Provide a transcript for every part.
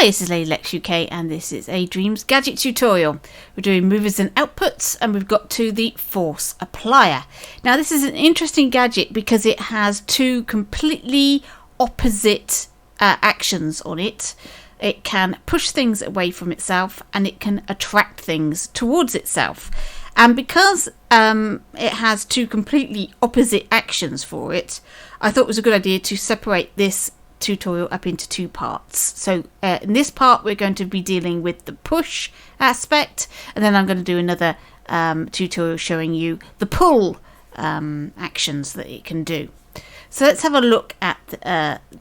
Hi, this is Lady Lex UK and this is a Dreams Gadget tutorial. We're doing movers and outputs and we've got to the Force Applier. Now this is an interesting gadget because it has two completely opposite actions on it. It can push things away from itself and it can attract things towards itself. And because it has two completely opposite actions for it, I thought it was a good idea to separate this tutorial up into two parts. So in this part we're going to be dealing with the push aspect, and then I'm going to do another tutorial showing you the pull actions that it can do. So let's have a look at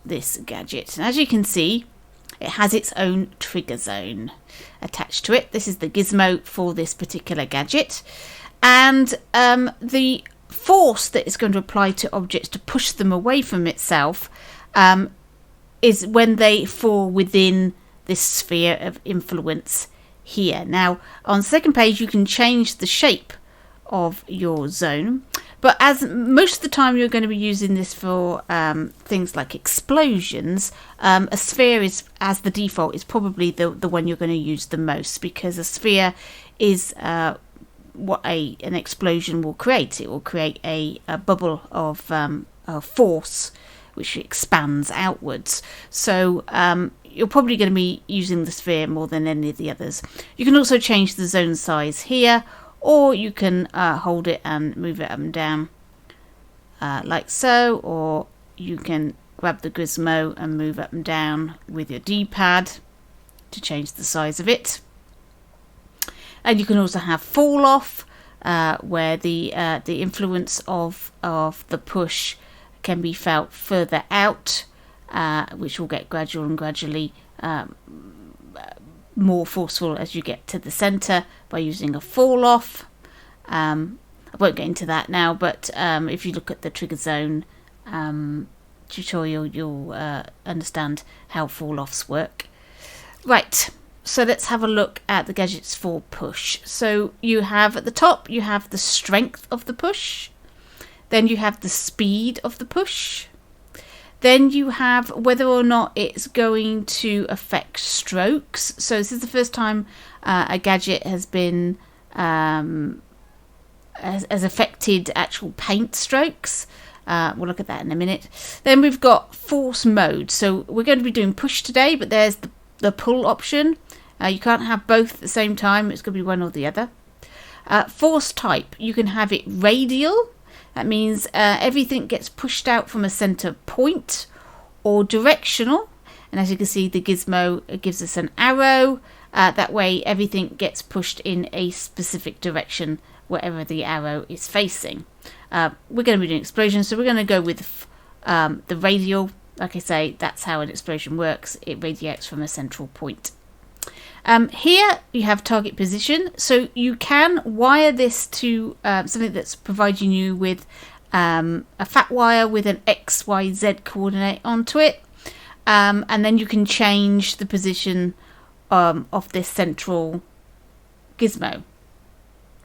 this gadget. And as you can see, it has its own trigger zone attached to it. This is the gizmo for this particular gadget, and the force that it's going to apply to objects to push them away from itself is when they fall within this sphere of influence here. Now on the second page you can change the shape of your zone, but as most of the time you're going to be using this for things like explosions, a sphere is, as the default, is probably the one you're going to use the most, because a sphere is what an explosion will create. It will create a bubble of force which expands outwards. So you're probably going to be using the sphere more than any of the others. You can also change the zone size here, or you can hold it and move it up and down like so, or you can grab the gizmo and move up and down with your D-pad to change the size of it. And you can also have fall off, where the influence of the push can be felt further out, which will get gradually more forceful as you get to the center by using a fall off. I won't get into that now, but if you look at the trigger zone tutorial, you'll understand how fall offs work. Right, so let's have a look at the gadgets for push. So you have at the top, you have the strength of the push. Then you have the speed of the push. Then you have whether or not it's going to affect strokes. So this is the first time a gadget has been has affected actual paint strokes. We'll look at that in a minute. Then we've got force mode. So we're going to be doing push today, but there's the pull option. You can't have both at the same time. It's going to be one or the other. Force type. You can have it radial. That means everything gets pushed out from a center point, or directional. And as you can see, the gizmo gives us an arrow. That way everything gets pushed in a specific direction wherever the arrow is facing. We're going to be doing explosions, so we're going to go with the radial. Like I say, that's how an explosion works. It radiates from a central point. Here you have target position, so you can wire this to something that's providing you with a fat wire with an XYZ coordinate onto it, and then you can change the position of this central gizmo.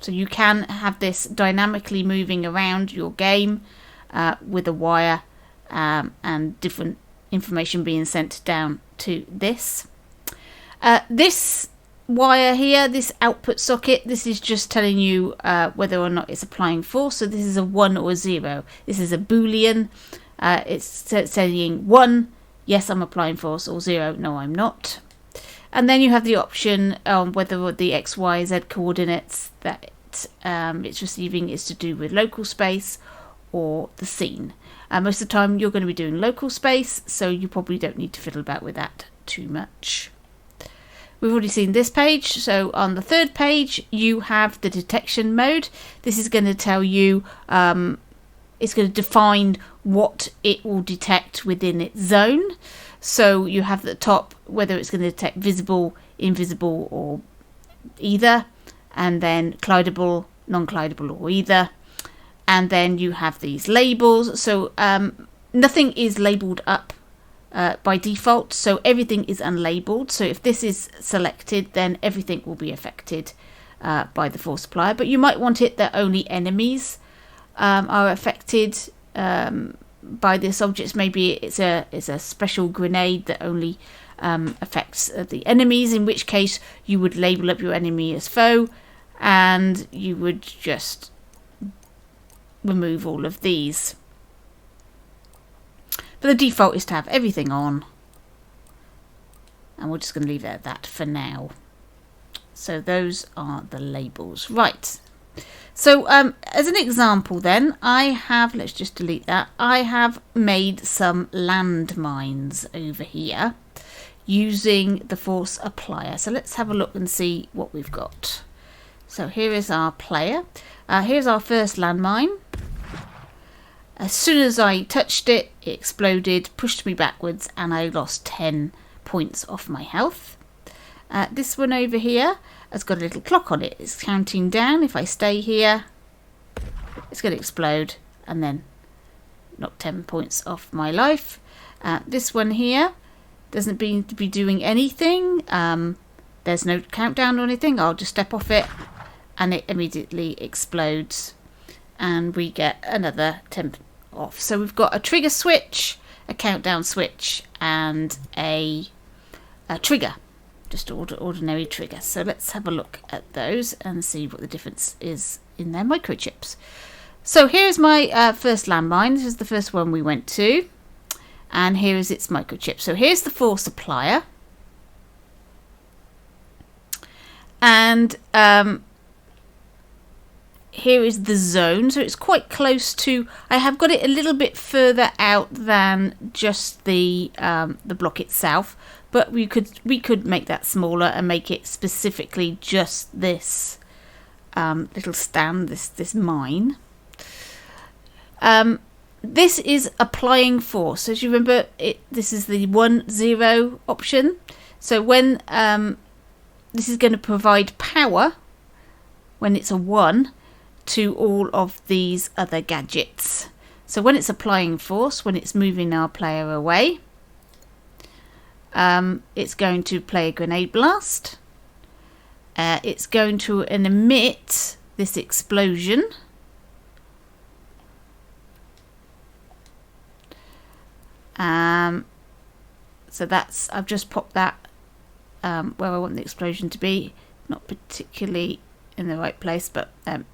So you can have this dynamically moving around your game with a wire and different information being sent down to this. This wire here, this output socket, this is just telling you whether or not it's applying force. So this is a 1 or a 0. This is a boolean. It's saying 1, yes I'm applying force, or 0, no I'm not. And then you have the option on whether the X, Y, Z coordinates that it's receiving is to do with local space or the scene. Most of the time you're going to be doing local space, so you probably don't need to fiddle about with that too much. We've already seen this page, so on the third page you have the detection mode. This is going to tell you, it's going to define what it will detect within its zone. So you have at the top whether it's going to detect visible, invisible, or either, and then collidable, non-collidable, or either. And then you have these labels, so nothing is labelled up by default, so everything is unlabeled. So if this is selected, then everything will be affected by the force applier, but you might want it that only enemies are affected by this object. Maybe it's a special grenade that only affects the enemies, in which case you would label up your enemy as foe and you would just remove all of these. But the default is to have everything on, and we're just going to leave it at that for now. So those are the labels. Right. So as an example then, I have, let's just delete that, I have made some landmines over here using the force applier. So let's have a look and see what we've got. So here is our player. Here's our first landmine. As soon as I touched it, it exploded, pushed me backwards, and I lost 10 points off my health. This one over here has got a little clock on it. It's counting down. If I stay here, it's going to explode and then knock 10 points off my life. This one here doesn't seem to be doing anything. There's no countdown or anything. I'll just step off it and it immediately explodes and we get another 10 off. So we've got a trigger switch, a countdown switch, and a trigger. Just ordinary trigger. So let's have a look at those and see what the difference is in their microchips. So here's my first landmine. This is the first one we went to, and here is its microchip. So here's the force applier, and here is the zone. So it's quite close to, I have got it a little bit further out than just the block itself, but we could make that smaller and make it specifically just this little stand, this mine. This is applying force. As you remember, this is the 1-0 option. So when this is going to provide power when it's a 1 to all of these other gadgets. So when it's applying force, when it's moving our player away, it's going to play a grenade blast. It's going to emit this explosion. So that's, I've just popped that where I want the explosion to be. Not particularly in the right place, but there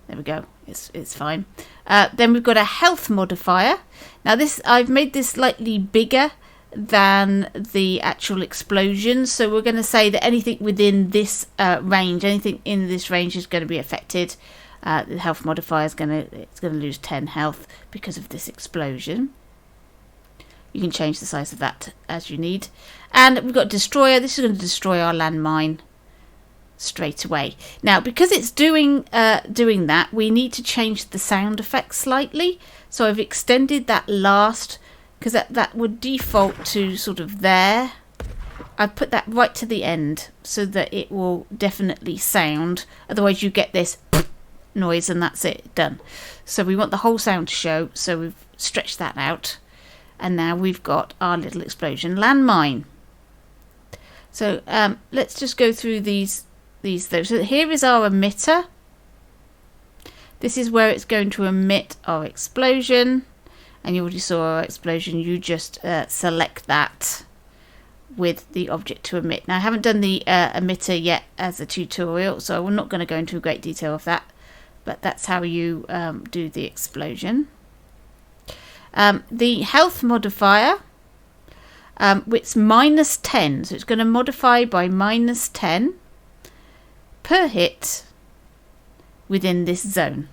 we go. It's fine. Then we've got a health modifier. Now this, I've made this slightly bigger than the actual explosion, so we're going to say that anything within this range, anything in this range is going to be affected. The health modifier is going to lose 10 health because of this explosion. You can change the size of that as you need. And we've got destroyer. This is going to destroy our landmine straight away. Now, because it's doing that, we need to change the sound effect slightly. So I've extended that last, because that would default to sort of there. I've put that right to the end so that it will definitely sound. Otherwise you get this noise and that's it, done. So we want the whole sound to show, so we've stretched that out. And now we've got our little explosion landmine. So let's just go through these though. So here is our emitter. This is where it's going to emit our explosion. And you already saw our explosion. You just select that with the object to emit. Now I haven't done the emitter yet as a tutorial, so I'm not going to go into great detail of that. But that's how you do the explosion. The health modifier, it's -10, so it's going to modify by -10 per hit within this zone.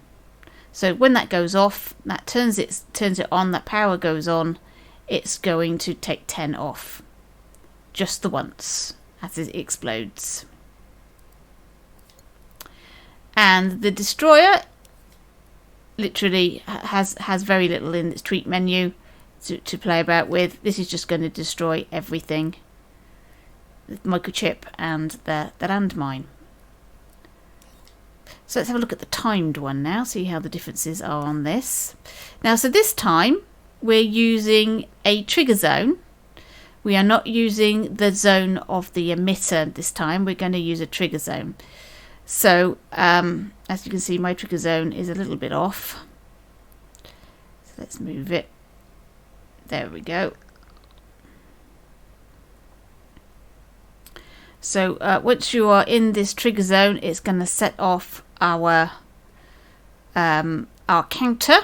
So when that goes off, that turns it on, that power goes on, it's going to take 10 off just the once as it explodes. And the destroyer literally has very little in its tweak menu to play about with. This is just going to destroy everything, the microchip and the landmine. So let's have a look at the timed one now, see how the differences are on this. Now, so this time we're using a trigger zone. We are not using the zone of the emitter this time. We're going to use a trigger zone. So as you can see, my trigger zone is a little bit off. So let's move it. There we go. So once you are in this trigger zone, it's going to set off our counter,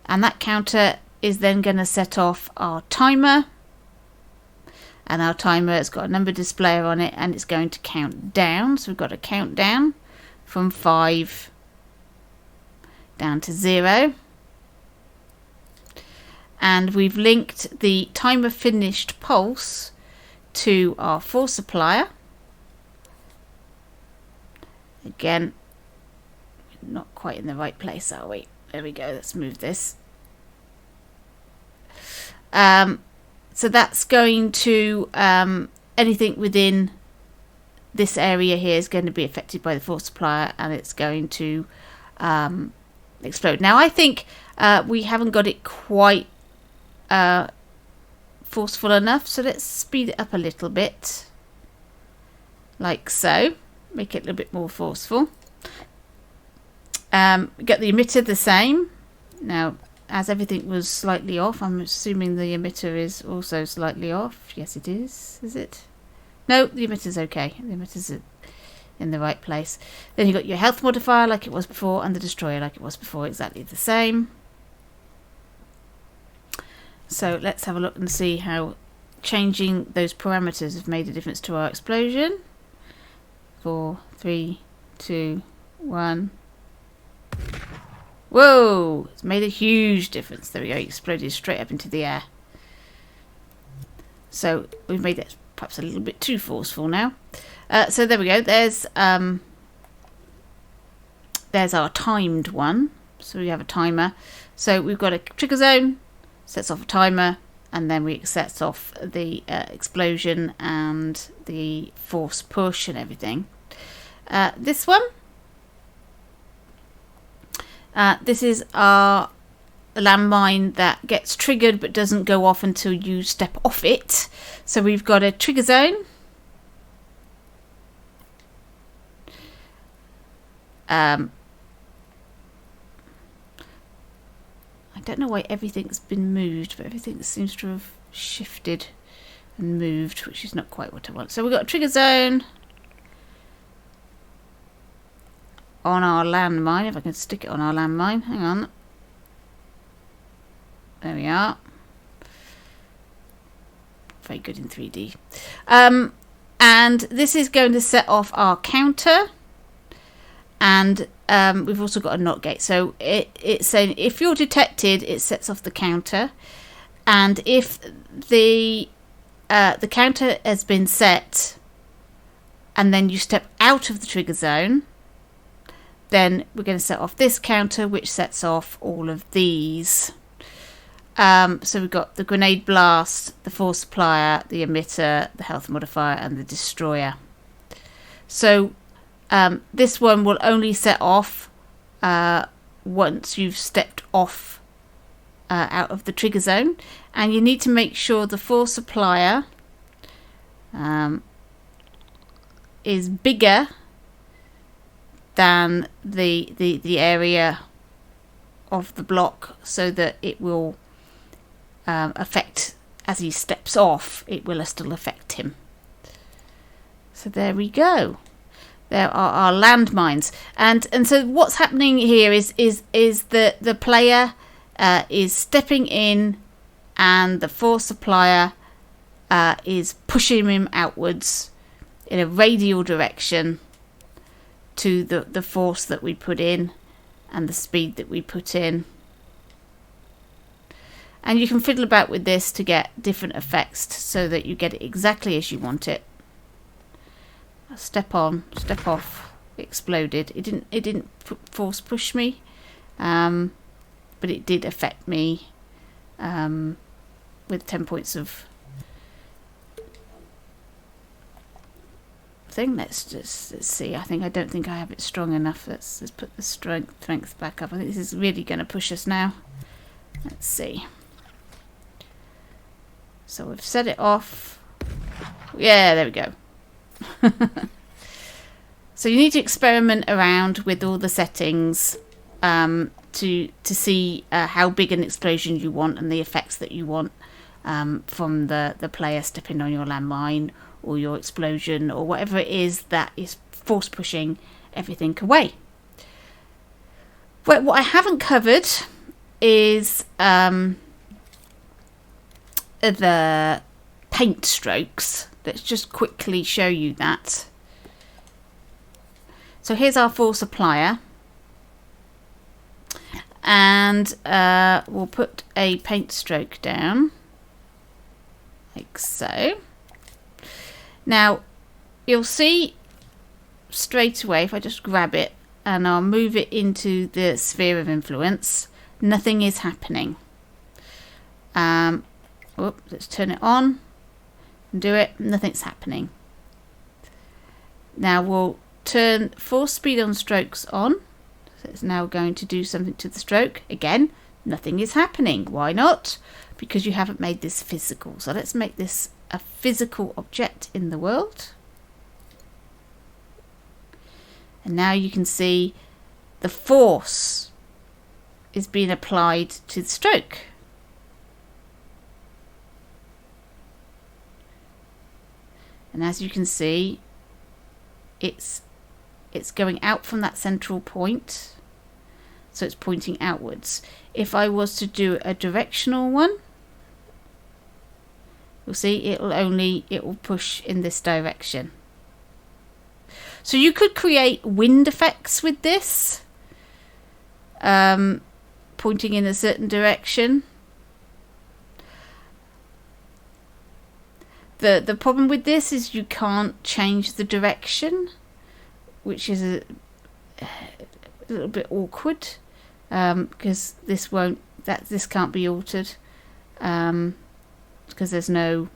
and that counter is then going to set off our timer, and our timer has got a number displayer on it, and it's going to count down. So we've got a countdown from 5 down to 0, and we've linked the timer finished pulse to our force applier. Again, not quite in the right place, are we? There we go. Let's move this. So that's going to anything within this area here is going to be affected by the force applier, and it's going to explode. Now I think we haven't got it quite forceful enough, so let's speed it up a little bit, like so. Make it a little bit more forceful. Get the emitter the same. Now, as everything was slightly off, I'm assuming the emitter is also slightly off. Yes, it is. Is it? No, the emitter's okay. The emitter's in the right place. Then you've got your health modifier like it was before, and the destroyer like it was before, exactly the same. So let's have a look and see how changing those parameters have made a difference to our explosion. 4, 3, 2, 1. Whoa! It's made a huge difference. There we go. It exploded straight up into the air. So we've made it perhaps a little bit too forceful now. So there we go. There's our timed one. So we have a timer. So we've got a trigger zone, sets off a timer, and then we sets off the explosion and the force push and everything. This one. This is our landmine that gets triggered but doesn't go off until you step off it. So we've got a trigger zone. I don't know why everything's been moved, but everything seems to have shifted and moved, which is not quite what I want. So we've got a trigger zone on our landmine. If I can stick it on our landmine, hang on. There we are. Very good in 3D. And this is going to set off our counter, and we've also got a NOT gate. So it's saying if you're detected, it sets off the counter, and if the counter has been set and then you step out of the trigger zone, then we're going to set off this counter, which sets off all of these. So we've got the grenade blast, the force applier, the emitter, the health modifier, and the destroyer. So this one will only set off once you've stepped off out of the trigger zone, and you need to make sure the force applier is bigger than the area of the block, so that it will affect, as he steps off, it will still affect him. So there we go. There are our landmines, and so what's happening here is the player is stepping in, and the force applier is pushing him outwards in a radial direction to the force that we put in and the speed that we put in. And you can fiddle about with this to get different effects so that you get it exactly as you want it. Step on, step off, it exploded. It didn't force push me, but it did affect me with 10 points of thing. Let's see. I don't think I have it strong enough. Let's put the strength back up. I think this is really going to push us now. Let's see. So we've set it off. Yeah, there we go. So you need to experiment around with all the settings to see how big an explosion you want and the effects that you want from the player stepping on your landmine, or your explosion or whatever it is that is force pushing everything away. What I haven't covered is the paint strokes. Let's just quickly show you that. So here's our force applier, and we'll put a paint stroke down like so. Now you'll see straight away, if I just grab it and I'll move it into the sphere of influence, nothing is happening. Let's turn it on and do it. Nothing's happening. Now we'll turn force speed on strokes on. So it's now going to do something to the stroke. Again, nothing is happening. Why not? Because you haven't made this physical. So let's make this a physical object in the world. And now you can see the force is being applied to the stroke. And as you can see, it's going out from that central point, so it's pointing outwards. If I was to do a directional one, you'll see it will push in this direction. So you could create wind effects with this, pointing in a certain direction. The problem with this is you can't change the direction, which is a little bit awkward, because this can't be altered, because there's no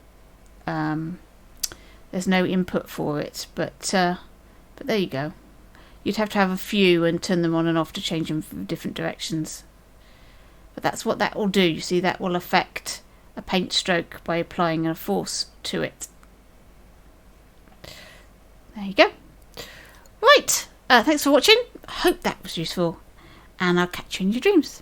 input for it. But there you go. You'd have to have a few and turn them on and off to change them from different directions. But that's what that will do. You see, that will affect a paint stroke by applying a force to it. There you go. Right, thanks for watching. I hope that was useful, and I'll catch you in your dreams.